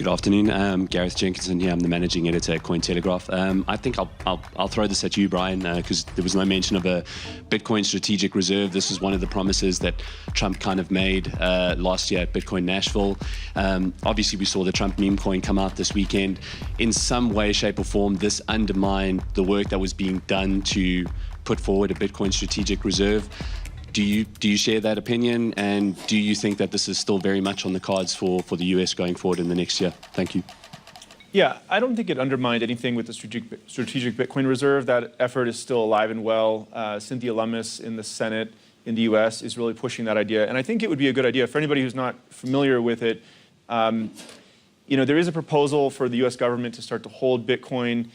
Good afternoon. Gareth Jenkinson here. I'm the managing editor at Cointelegraph. I think I'll throw this at you, Brian, because there was no mention of a Bitcoin strategic reserve. This is one of the promises that Trump kind of made last year at Bitcoin Nashville. Obviously, we saw the Trump meme coin come out this weekend. In some way, shape, or form, this undermined the work that was being done to put forward a Bitcoin strategic reserve. Do you share that opinion, and do you think that this is still very much on the cards for the US going forward in the next year? Thank you. Yeah, I don't think it undermined anything with the strategic Bitcoin reserve. That effort is still alive and well. Cynthia Lummis in the Senate in the US is really pushing that idea, and I think it would be a good idea for anybody who's not familiar with it. There is a proposal for the US government to start to hold Bitcoin.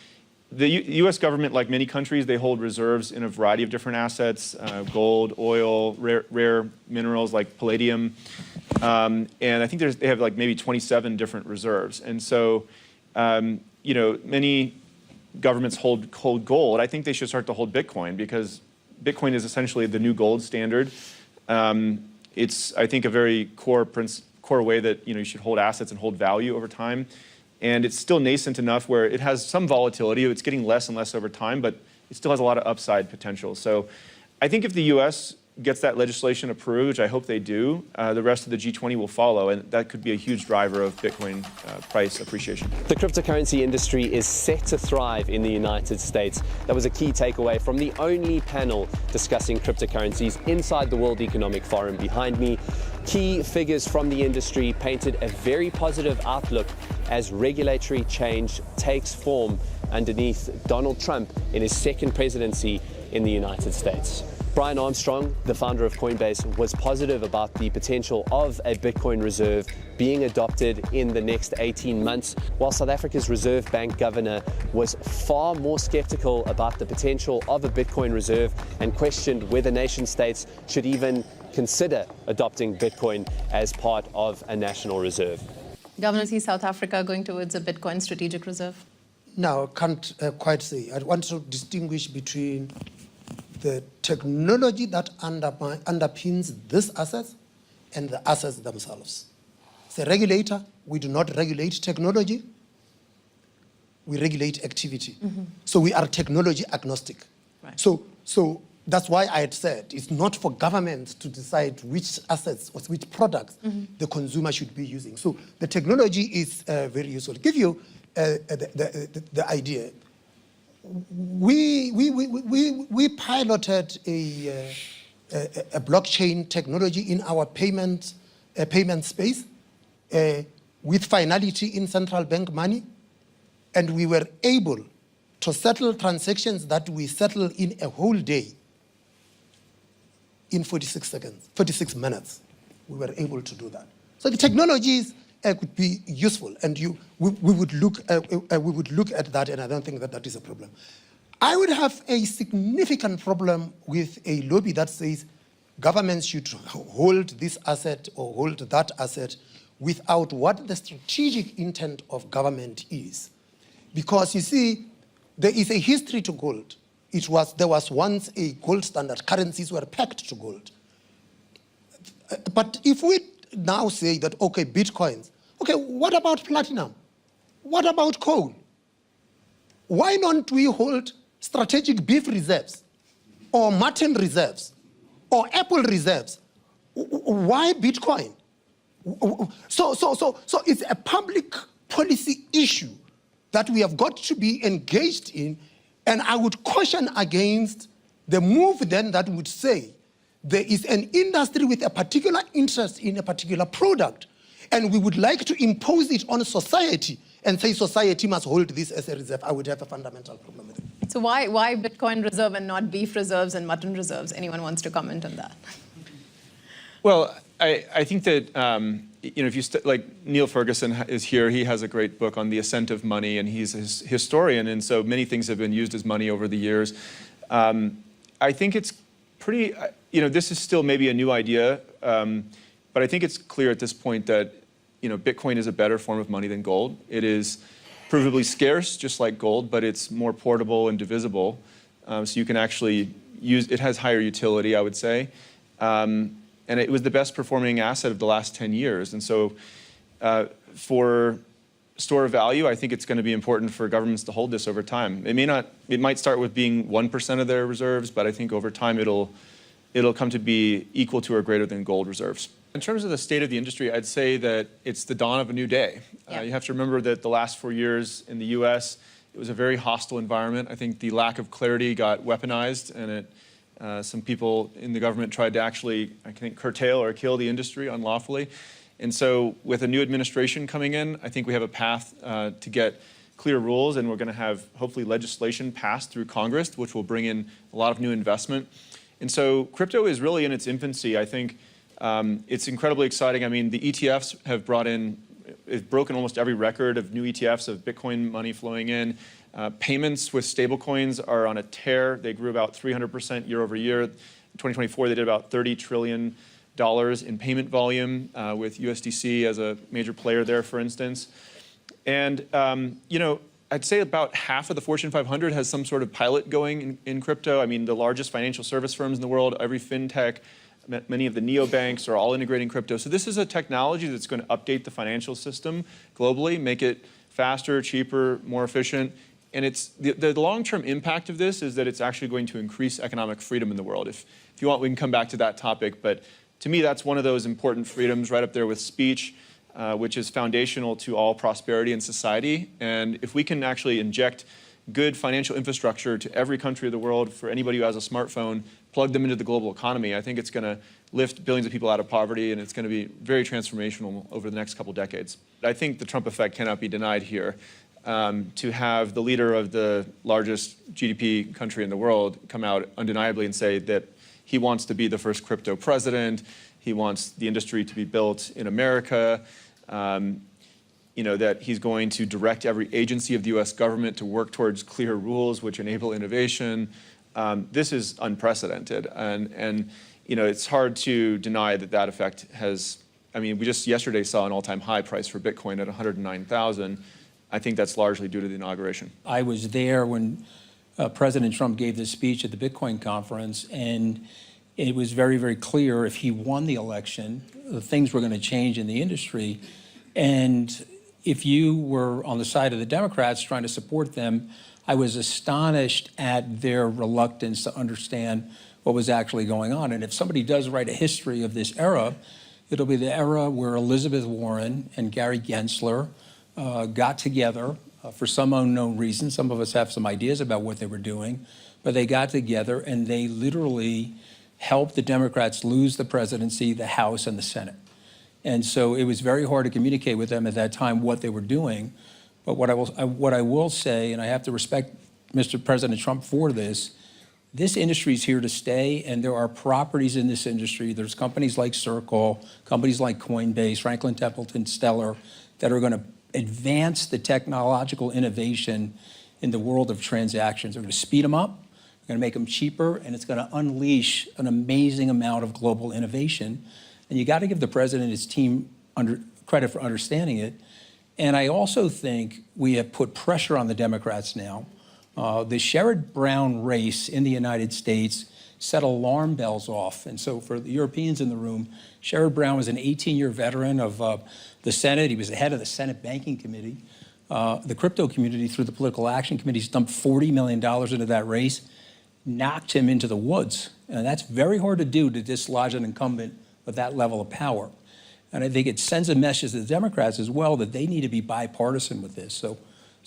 The U.S. government, like many countries, they hold reserves in a variety of different assets, gold, oil, rare minerals like palladium. And I think they have like maybe 27 different reserves. And so, many governments hold gold. I think they should start to hold Bitcoin, because Bitcoin is essentially the new gold standard. It's, I think, a very core way that you should hold assets and hold value over time. And it's still nascent enough where it has some volatility. It's getting less and less over time, but it still has a lot of upside potential. So I think if the US gets that legislation approved, which I hope they do, the rest of the G20 will follow, and that could be a huge driver of Bitcoin price appreciation. The cryptocurrency industry is set to thrive in the United States. That was a key takeaway from the only panel discussing cryptocurrencies inside the World Economic Forum behind me. Key figures from the industry painted a very positive outlook as regulatory change takes form underneath Donald Trump in his second presidency in the United States. Brian Armstrong, the founder of Coinbase, was positive about the potential of a Bitcoin reserve being adopted in the next 18 months, while South Africa's Reserve Bank governor was far more skeptical about the potential of a Bitcoin reserve and questioned whether nation states should even consider adopting Bitcoin as part of a national reserve. Governor, is South Africa going towards a Bitcoin strategic reserve? No, I can't quite say. I want to distinguish between the technology that underpins this asset and the assets themselves. As a regulator, we do not regulate technology, we regulate activity. Mm-hmm. So we are technology agnostic. Right. So that's why I had said it's not for governments to decide which assets or which products the consumer should be using. So the technology is very useful. To give you the idea, we piloted a blockchain technology in our payment space with finality in central bank money, and we were able to settle transactions that we settle in a whole day in 46 minutes. We were able to do that. So the technologies could be useful, and we would look at that, and I don't think that is a problem. I would have a significant problem with a lobby that says governments should hold this asset or hold that asset without what the strategic intent of government is. Because you see, there is a history to gold. There was once a gold standard. Currencies were pegged to gold. But if we now say that, okay, Bitcoins, okay, what about platinum? What about coal? Why don't we hold strategic beef reserves or mutton reserves or apple reserves? Why Bitcoin? So it's a public policy issue that we have got to be engaged in. And I would caution against the move then that would say there is an industry with a particular interest in a particular product, and we would like to impose it on society and say society must hold this as a reserve. I would have a fundamental problem with it. So why Bitcoin reserve and not beef reserves and mutton reserves? Anyone wants to comment on that? Well, I think that if you like Neil Ferguson is here, he has a great book on the ascent of money, and he's a historian, and so many things have been used as money over the years. I think it's pretty, this is still maybe a new idea, but I think it's clear at this point that Bitcoin is a better form of money than gold. It is provably scarce, just like gold, but it's more portable and divisible, so you can actually use it. Has higher utility, I would say. And it was the best performing asset of the last 10 years. And so for store of value, I think it's going to be important for governments to hold this over time. It might start with being 1% of their reserves, but I think over time it'll come to be equal to or greater than gold reserves. In terms of the state of the industry, I'd say that it's the dawn of a new day. Yeah. You have to remember that the last 4 years in the US, it was a very hostile environment. I think the lack of clarity got weaponized, and some people in the government tried to actually, I think, curtail or kill the industry unlawfully. And so with a new administration coming in, I think we have a path to get clear rules, and we're going to have hopefully legislation passed through Congress, which will bring in a lot of new investment. And so crypto is really in its infancy. I think it's incredibly exciting. I mean, the ETFs have broken almost every record of new ETFs of Bitcoin money flowing in. Payments with stablecoins are on a tear. They grew about 300% year over year. In 2024, they did about $30 trillion in payment volume with USDC as a major player there, for instance. And I'd say about half of the Fortune 500 has some sort of pilot going in crypto. I mean, the largest financial service firms in the world, every fintech, many of the neobanks are all integrating crypto. So this is a technology that's going to update the financial system globally, make it faster, cheaper, more efficient. And it's the long-term impact of this is that it's actually going to increase economic freedom in the world. If you want, we can come back to that topic. But to me, that's one of those important freedoms right up there with speech, which is foundational to all prosperity in society. And if we can actually inject good financial infrastructure to every country of the world for anybody who has a smartphone, plug them into the global economy, I think it's going to lift billions of people out of poverty, and it's going to be very transformational over the next couple decades. I think the Trump effect cannot be denied here. To have the leader of the largest GDP country in the world come out undeniably and say that he wants to be the first crypto president, he wants the industry to be built in America, that he's going to direct every agency of the US government to work towards clear rules which enable innovation. This is unprecedented. And it's hard to deny that effect has, we just yesterday saw an all-time high price for Bitcoin at 109,000. I think that's largely due to the inauguration. I was there when President Trump gave this speech at the Bitcoin conference, and it was very, very clear if he won the election, things were going to change in the industry. And if you were on the side of the Democrats trying to support them, I was astonished at their reluctance to understand what was actually going on. And if somebody does write a history of this era, it'll be the era where Elizabeth Warren and Gary Gensler got together for some unknown reason. Some of us have some ideas about what they were doing, but they got together and they literally helped the Democrats lose the presidency, the House, and the Senate. And so it was very hard to communicate with them at that time what they were doing. But what I will say, and I have to respect Mr. President Trump for this industry is here to stay, and there are properties in this industry. There's companies like Circle, companies like Coinbase, Franklin Templeton, Stellar, that are going to advance the technological innovation in the world of transactions. They're going to speed them up, they're going to make them cheaper, and it's going to unleash an amazing amount of global innovation. And you got to give the president and his team credit for understanding it. And I also think we have put pressure on the Democrats now. The Sherrod Brown race in the United States set alarm bells off. And so for the Europeans in the room, Sherrod Brown was an 18-year veteran of the Senate. He was the head of the Senate Banking Committee. The crypto community, through the Political Action Committee, dumped $40 million into that race, knocked him into the woods. And that's very hard to do, to dislodge an incumbent with that level of power. And I think it sends a message to the Democrats as well that they need to be bipartisan with this. So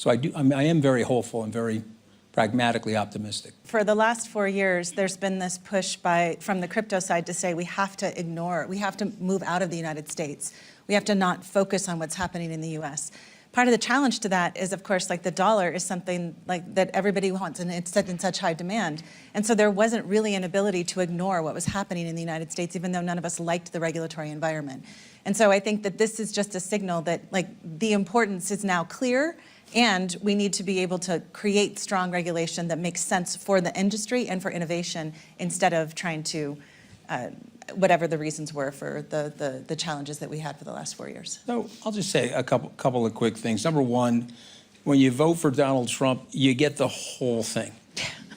I am very hopeful and very pragmatically optimistic. For the last 4 years, there's been this push from the crypto side to say we have to move out of the United States. We have to not focus on what's happening in the US. Part of the challenge to that is, of course, like the dollar is something like that everybody wants, and it's in such high demand. And so there wasn't really an ability to ignore what was happening in the United States, even though none of us liked the regulatory environment. And so I think that this is just a signal that the importance is now clear, and we need to be able to create strong regulation that makes sense for the industry and for innovation, instead of trying to whatever the reasons were for the challenges that we had for the last 4 years. So I'll just say a couple of quick things. Number one, when you vote for Donald Trump, you get the whole thing.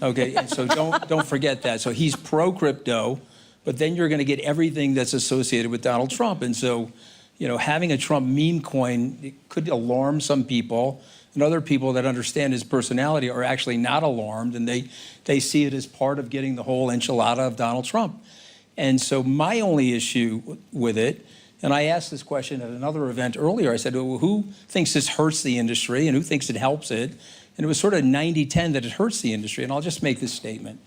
Okay, and so don't forget that. So he's pro-crypto, but then you're going to get everything that's associated with Donald Trump. And so having a Trump meme coin, it could alarm some people, and other people that understand his personality are actually not alarmed, and they see it as part of getting the whole enchilada of Donald Trump. And so my only issue with it, and I asked this question at another event earlier, I said, well, who thinks this hurts the industry and who thinks it helps it? And it was sort of 90-10 that it hurts the industry. And I'll just make this statement.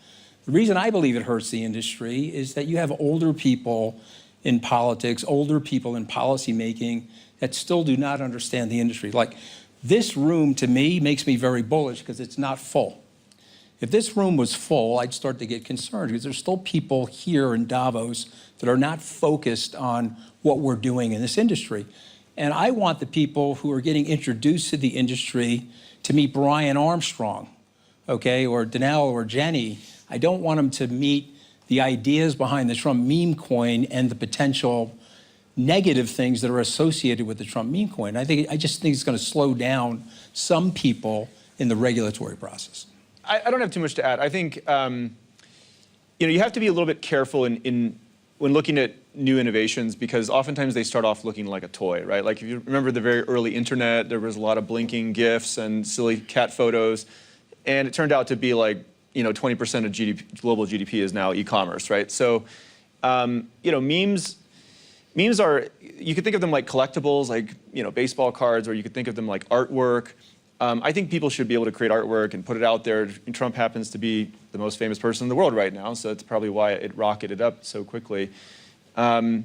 The reason I believe it hurts the industry is that you have older people in politics, older people in policy making that still do not understand the industry. Like, this room, to me, makes me very bullish because it's not full. If this room was full, I'd start to get concerned because there's still people here in Davos that are not focused on what we're doing in this industry. And I want the people who are getting introduced to the industry to meet Brian Armstrong, okay, or Danelle or Jenny. I don't want them to meet the ideas behind the Trump meme coin and the potential negative things that are associated with the Trump meme coin. I just think it's going to slow down some people in the regulatory process. I don't have too much to add. I think you have to be a little bit careful when looking at new innovations because oftentimes they start off looking like a toy, right? Like if you remember the very early internet, there was a lot of blinking GIFs and silly cat photos, and it turned out to be like 20% of GDP, global GDP is now e-commerce, right? So memes are, you could think of them like collectibles, like baseball cards, or you could think of them like artwork. I think people should be able to create artwork and put it out there. And Trump happens to be the most famous person in the world right now, so that's probably why it rocketed up so quickly. So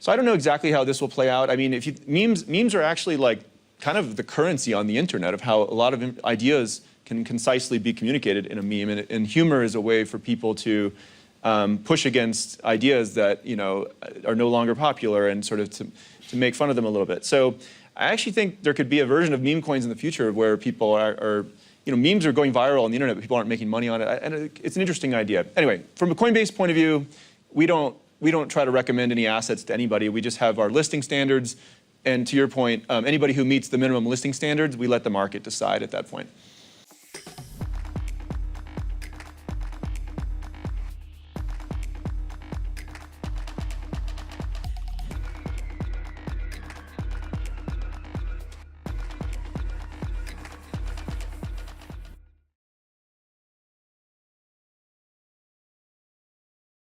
I don't know exactly how this will play out. I mean, memes are actually like kind of the currency on the internet of how a lot of ideas can concisely be communicated in a meme, and humor is a way for people to push against ideas that are no longer popular and sort of to make fun of them a little bit. So I actually think there could be a version of meme coins in the future where people are memes are going viral on the internet, but people aren't making money on it. And it's an interesting idea. Anyway, from a Coinbase point of view, we don't try to recommend any assets to anybody. We just have our listing standards. And to your point, anybody who meets the minimum listing standards, we let the market decide at that point.